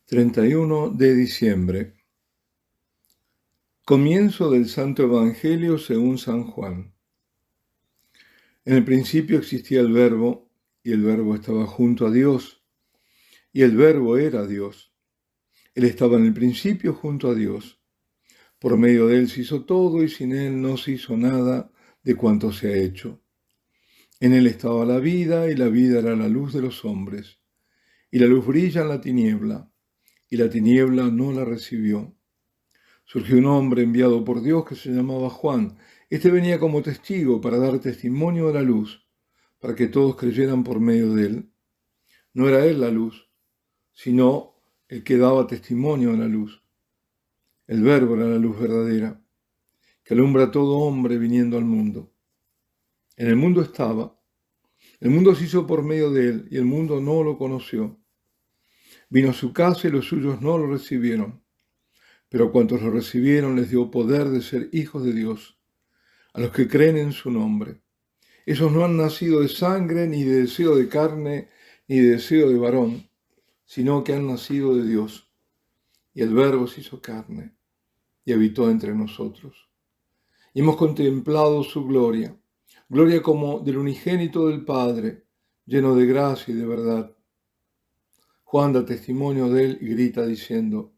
31 de diciembre. Comienzo del Santo Evangelio según San Juan. En el principio existía el Verbo, y el Verbo estaba junto a Dios, y el Verbo era Dios. Él estaba en el principio junto a Dios. Por medio de él se hizo todo, y sin él no se hizo nada de cuanto se ha hecho. En él estaba la vida, y la vida era la luz de los hombres. Y la luz brilla en la tiniebla, y la tiniebla no la recibió. Surgió un hombre enviado por Dios que se llamaba Juan. Este venía como testigo para dar testimonio de la luz, para que todos creyeran por medio de él. No era él la luz, sino el que daba testimonio de la luz. El Verbo era la luz verdadera, que alumbra a todo hombre viniendo al mundo. En el mundo estaba, el mundo se hizo por medio de él, y el mundo no lo conoció. Vino a su casa y los suyos no lo recibieron. Pero a cuantos lo recibieron les dio poder de ser hijos de Dios, a los que creen en su nombre. Esos no han nacido de sangre, ni de deseo de carne, ni de deseo de varón, sino que han nacido de Dios. Y el Verbo se hizo carne y habitó entre nosotros. Y hemos contemplado su gloria, gloria como del unigénito del Padre, lleno de gracia y de verdad. Juan da testimonio de él y grita diciendo: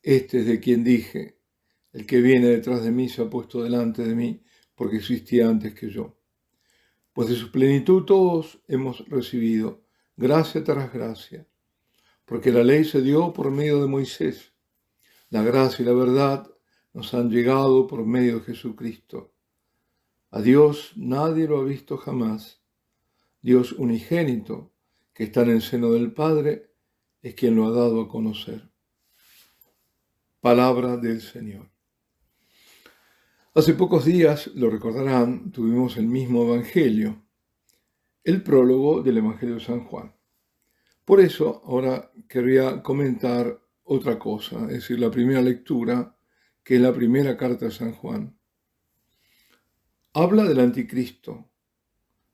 Este es de quien dije, el que viene detrás de mí se ha puesto delante de mí, porque existía antes que yo. Pues de su plenitud todos hemos recibido gracia tras gracia, porque la ley se dio por medio de Moisés. La gracia y la verdad nos han llegado por medio de Jesucristo. A Dios nadie lo ha visto jamás. Dios unigénito, que está en el seno del Padre, es quien lo ha dado a conocer. Palabra del Señor. Hace pocos días, lo recordarán, tuvimos el mismo Evangelio, el prólogo del Evangelio de San Juan. Por eso, ahora querría comentar otra cosa, es decir, la primera lectura, que es la primera carta de San Juan. Habla del anticristo.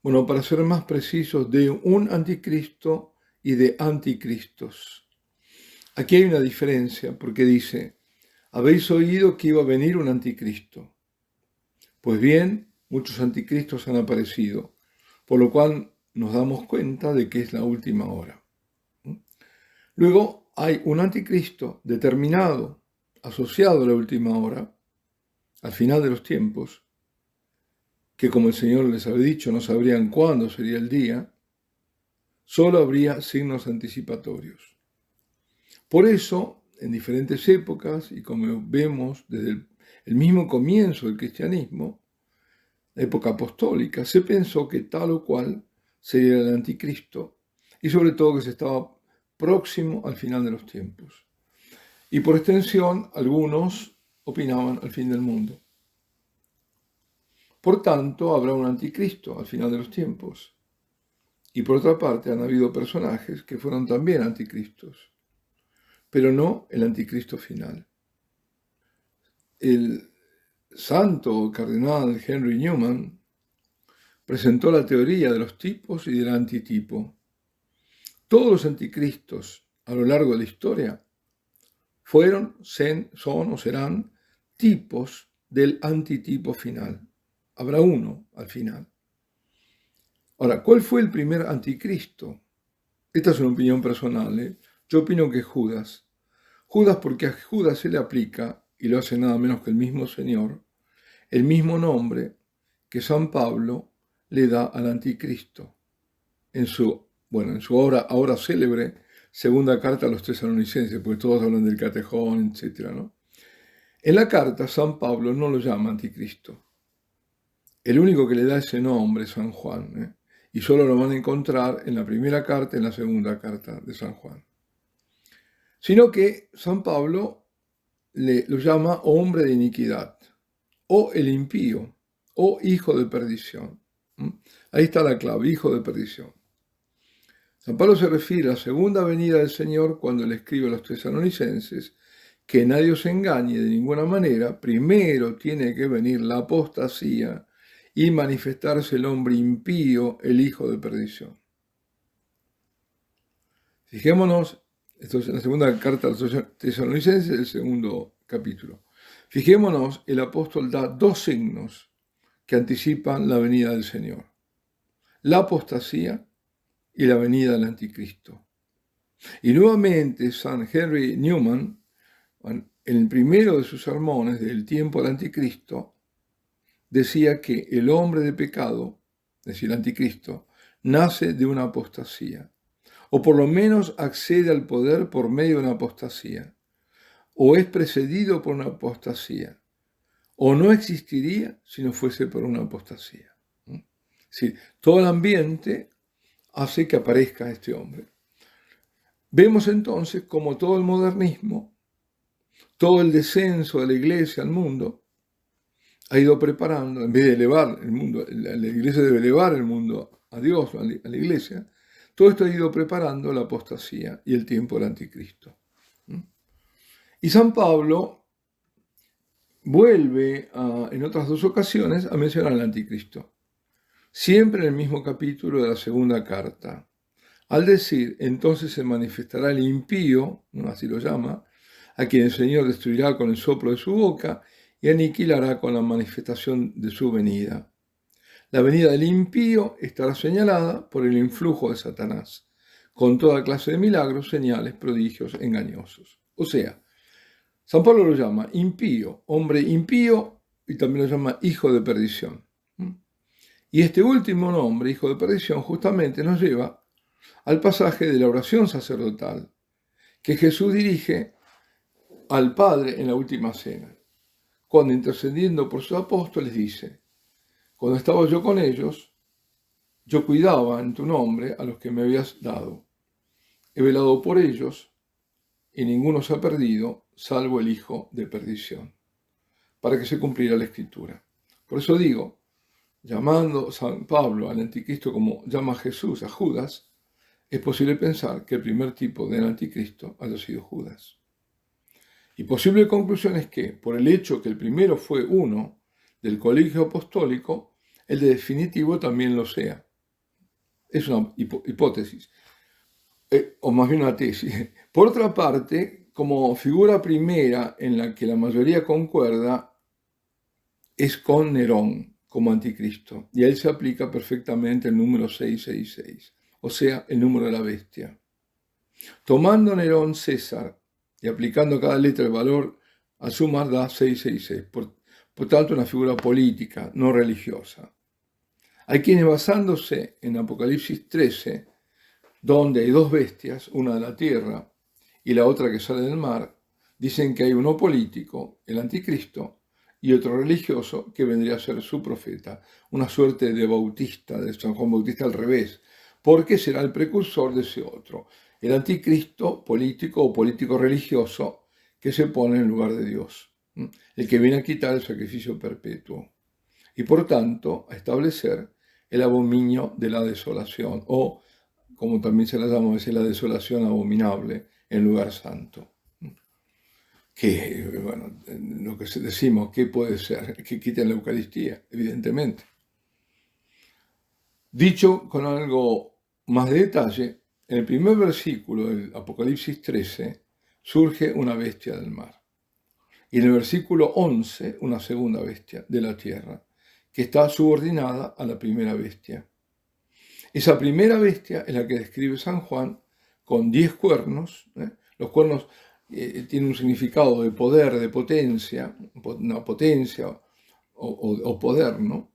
Bueno, para ser más precisos, de un anticristo y de anticristos. Aquí hay una diferencia, porque dice: habéis oído que iba a venir un anticristo. Pues bien, muchos anticristos han aparecido, por lo cual nos damos cuenta de que es la última hora. Luego hay un anticristo determinado, asociado a la última hora, al final de los tiempos, que como el Señor les había dicho, no sabrían cuándo sería el día, solo habría signos anticipatorios. Por eso, en diferentes épocas, y como vemos desde el mismo comienzo del cristianismo, la época apostólica, se pensó que tal o cual sería el anticristo, y sobre todo que se estaba próximo al final de los tiempos. Y por extensión, algunos opinaban al fin del mundo. Por tanto, habrá un anticristo al final de los tiempos. Y por otra parte, han habido personajes que fueron también anticristos, pero no el anticristo final. El santo cardenal Henry Newman presentó la teoría de los tipos y del antitipo. Todos los anticristos a lo largo de la historia fueron, son o serán tipos del antitipo final. Habrá uno al final. Ahora, ¿cuál fue el primer anticristo? Esta es una opinión personal. Yo opino que Judas. Judas, porque a Judas se le aplica, y lo hace nada menos que el mismo Señor, el mismo nombre que San Pablo le da al anticristo en su ahora célebre segunda carta a los tesalonicenses, porque todos hablan del catejón, etc., ¿no? En la carta, San Pablo no lo llama anticristo. El único que le da ese nombre es San Juan, y solo lo van a encontrar en la primera carta y en la segunda carta de San Juan. Sino que San Pablo lo llama hombre de iniquidad, o el impío, o hijo de perdición. Ahí está la clave, hijo de perdición. San Pablo se refiere a la segunda venida del Señor cuando le escribe a los tesalonicenses que nadie os engañe de ninguna manera, primero tiene que venir la apostasía y manifestarse el hombre impío, el hijo de perdición. Fijémonos Esto es en la segunda carta a los Tesalonicenses, el segundo capítulo. Fijémonos, el apóstol da dos signos que anticipan la venida del Señor: la apostasía y la venida del anticristo. Y nuevamente San Henry Newman, en el primero de sus sermones del tiempo del anticristo, decía que el hombre de pecado, es decir, el anticristo, nace de una apostasía, o por lo menos accede al poder por medio de una apostasía, o es precedido por una apostasía, o no existiría si no fuese por una apostasía. Es decir, todo el ambiente hace que aparezca este hombre. Vemos entonces como todo el modernismo, todo el descenso de la iglesia al mundo, ha ido preparando, en vez de elevar el mundo, la iglesia debe elevar el mundo a Dios, a la iglesia, todo esto ha ido preparando la apostasía y el tiempo del anticristo. Y San Pablo vuelve en otras dos ocasiones a mencionar al anticristo, siempre en el mismo capítulo de la segunda carta, al decir: entonces se manifestará el impío, así lo llama, a quien el Señor destruirá con el soplo de su boca y aniquilará con la manifestación de su venida. La venida del impío estará señalada por el influjo de Satanás, con toda clase de milagros, señales, prodigios engañosos. O sea, San Pablo lo llama impío, hombre impío, y también lo llama hijo de perdición. Y este último nombre, hijo de perdición, justamente nos lleva al pasaje de la oración sacerdotal que Jesús dirige al Padre en la última cena, cuando, intercediendo por sus apóstoles, dice: cuando estaba yo con ellos, yo cuidaba en tu nombre a los que me habías dado. He velado por ellos, y ninguno se ha perdido, salvo el hijo de perdición, para que se cumpliera la Escritura. Por eso digo, llamando San Pablo al anticristo como llama Jesús a Judas, es posible pensar que el primer tipo del anticristo haya sido Judas. Y posible conclusión es que, por el hecho que el primero fue uno del colegio apostólico, el de definitivo también lo sea. Es una hipótesis, o más bien una tesis. Por otra parte, como figura primera en la que la mayoría concuerda, es con Nerón como anticristo, y a él se aplica perfectamente el número 666, o sea, el número de la bestia. Tomando Nerón César y aplicando cada letra el valor a sumar da 666, por tanto una figura política, no religiosa. Hay quienes, basándose en Apocalipsis 13, donde hay dos bestias, una de la tierra y la otra que sale del mar, dicen que hay uno político, el anticristo, y otro religioso que vendría a ser su profeta, una suerte de Bautista, de San Juan Bautista al revés, porque será el precursor de ese otro, el anticristo político o político religioso que se pone en lugar de Dios, el que viene a quitar el sacrificio perpetuo y por tanto a establecer el abominio de la desolación, o como también se la llama a veces, la desolación abominable en lugar santo. Que, bueno, lo que decimos, ¿qué puede ser? Que quiten la Eucaristía, evidentemente. Dicho con algo más de detalle, en el primer versículo del Apocalipsis 13 surge una bestia del mar. Y en el versículo 11, una segunda bestia de la tierra, que está subordinada a la primera bestia. Esa primera bestia es la que describe San Juan con 10 cuernos. Los cuernos tienen un significado de poder, de potencia, una potencia o poder, ¿no?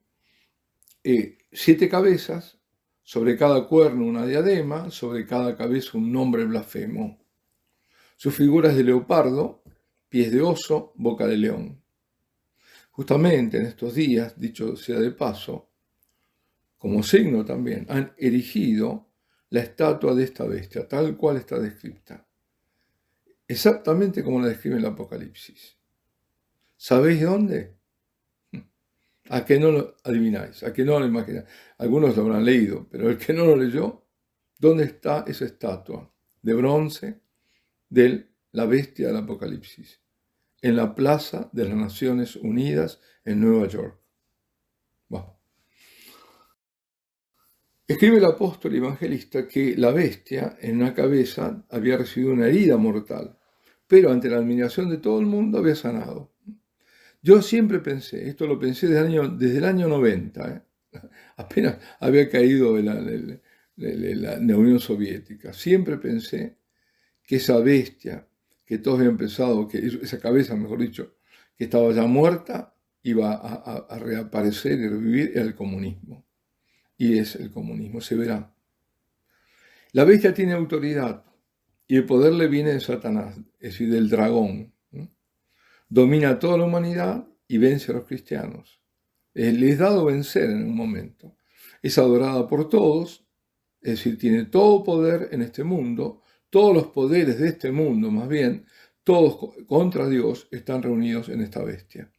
7 cabezas, sobre cada cuerno una diadema, sobre cada cabeza un nombre blasfemo. Su figura es de leopardo, pies de oso, boca de león. Justamente en estos días, dicho sea de paso, como signo también, han erigido la estatua de esta bestia, tal cual está descrita, exactamente como la describe el Apocalipsis. ¿Sabéis dónde? ¿A que no lo adivináis? ¿A que no lo imagináis? Algunos lo habrán leído, pero el que no lo leyó, ¿dónde está esa estatua de bronce de la bestia del Apocalipsis? En la Plaza de las Naciones Unidas en Nueva York. Bueno. Escribe el apóstol evangelista que la bestia en una cabeza había recibido una herida mortal, pero ante la admiración de todo el mundo había sanado. Yo siempre pensé, esto lo pensé desde el año 90, apenas había caído la Unión Soviética, siempre pensé que esa bestia, que todos habían pensado, que esa cabeza, mejor dicho, que estaba ya muerta, iba a reaparecer y revivir, era el comunismo. Y es el comunismo, se verá. La bestia tiene autoridad y el poder le viene de Satanás, es decir, del dragón. Domina a toda la humanidad y vence a los cristianos. Le es dado vencer en un momento. Es adorada por todos, es decir, tiene todo poder en este mundo, todos los poderes de este mundo, más bien, todos contra Dios están reunidos en esta bestia.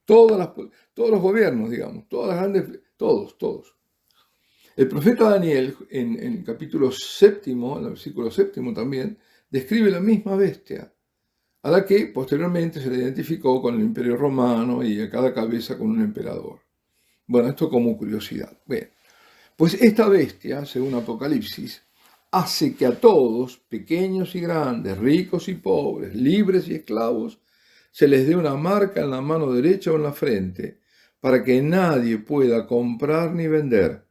Todos los gobiernos, digamos, todas las grandes, todos. El profeta Daniel, en el capítulo 7, en el versículo 7 también, describe la misma bestia, a la que posteriormente se le identificó con el Imperio Romano y a cada cabeza con un emperador. Bueno, esto como curiosidad. Bien, pues esta bestia, según Apocalipsis, hace que a todos, pequeños y grandes, ricos y pobres, libres y esclavos, se les dé una marca en la mano derecha o en la frente, para que nadie pueda comprar ni vender,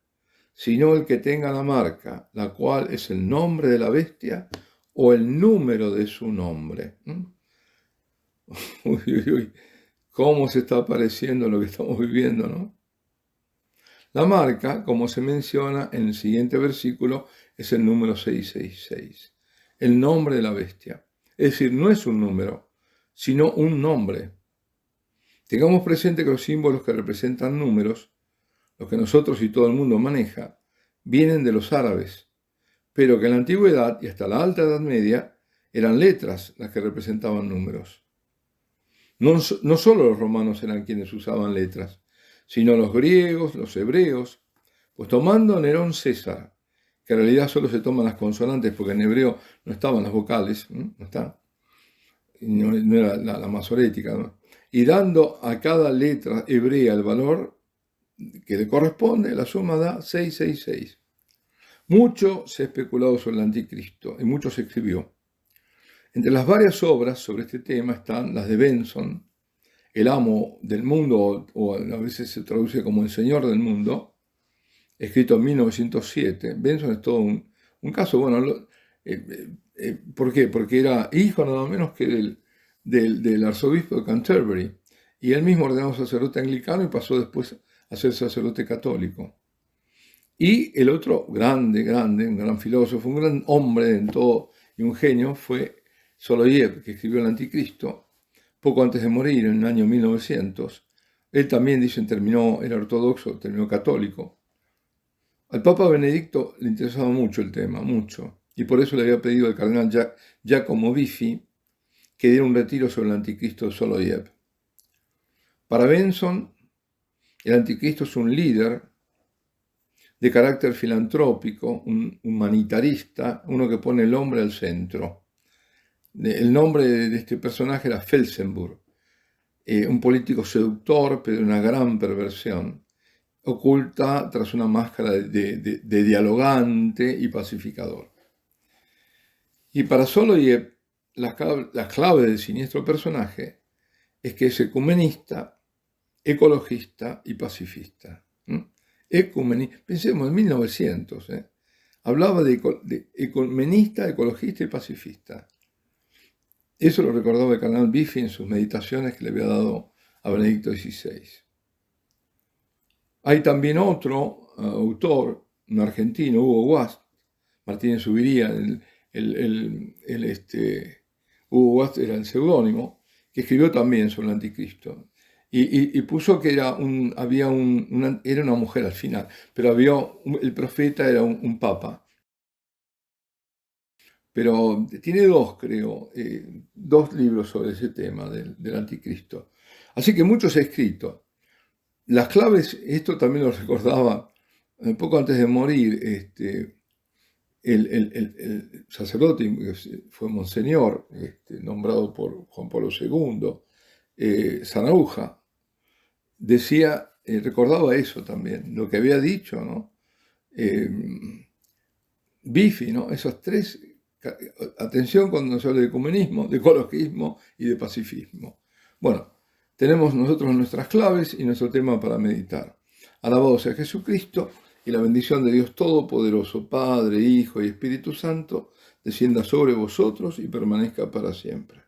sino el que tenga la marca, la cual es el nombre de la bestia o el número de su nombre. Uy, cómo se está apareciendo lo que estamos viviendo, ¿no? La marca, como se menciona en el siguiente versículo, es el número 666, el nombre de la bestia. Es decir, no es un número, sino un nombre. Tengamos presente que los símbolos que representan números, los que nosotros y todo el mundo maneja, vienen de los árabes, pero que en la antigüedad y hasta la alta Edad Media eran letras las que representaban números. No solo los romanos eran quienes usaban letras, sino los griegos, los hebreos, pues tomando Nerón César, que en realidad solo se toman las consonantes porque en hebreo no estaban las vocales, no está, no era la masorética, ¿no? Y dando a cada letra hebrea el valor que le corresponde, la suma da 666. Mucho se ha especulado sobre el anticristo y mucho se escribió. Entre las varias obras sobre este tema están las de Benson, El amo del mundo, o a veces se traduce como El señor del mundo, escrito en 1907. Benson es todo un caso, bueno, ¿por qué? Porque era hijo nada menos que del arzobispo de Canterbury, y él mismo ordenó sacerdote anglicano y pasó después a ser sacerdote católico. Y el otro grande, un gran filósofo, un gran hombre en todo y un genio fue Soloyev, que escribió El Anticristo, poco antes de morir, en el año 1900. Él también, dicen, era ortodoxo, terminó católico. Al Papa Benedicto le interesaba mucho el tema, mucho, y por eso le había pedido al cardenal Giacomo Biffi que diera un retiro sobre el Anticristo de Soloyev. Para Benson, el Anticristo es un líder de carácter filantrópico, un humanitarista, uno que pone el hombre al centro. El nombre de este personaje era Felsenburg, un político seductor, pero de una gran perversión, oculta tras una máscara de dialogante y pacificador. Y para Soloyev, la clave del siniestro personaje es que es ecumenista, ecologista y pacifista. Pensemos en 1900, hablaba de ecumenista, ecologista y pacifista. Eso lo recordaba el cardenal Biffi en sus meditaciones que le había dado a Benedicto XVI. Hay también otro autor, un argentino, Hugo Guast, Martínez Zuviría, Hugo Guast era el seudónimo, que escribió también sobre el anticristo. Y puso que era una mujer al final, pero el profeta era un papa. Pero tiene dos libros sobre ese tema del anticristo. Así que mucho se ha escrito. Las claves, esto también lo recordaba poco antes de morir, el sacerdote, fue monseñor, nombrado por Juan Pablo II, Sanauja, recordaba eso también, lo que había dicho, ¿no? bifi, ¿no? Esas tres, atención cuando se habla de ecumenismo, de ecologismo y de pacifismo. Bueno, tenemos nosotros nuestras claves y nuestro tema para meditar. Alabado sea Jesucristo, y la bendición de Dios Todopoderoso, Padre, Hijo y Espíritu Santo, descienda sobre vosotros y permanezca para siempre.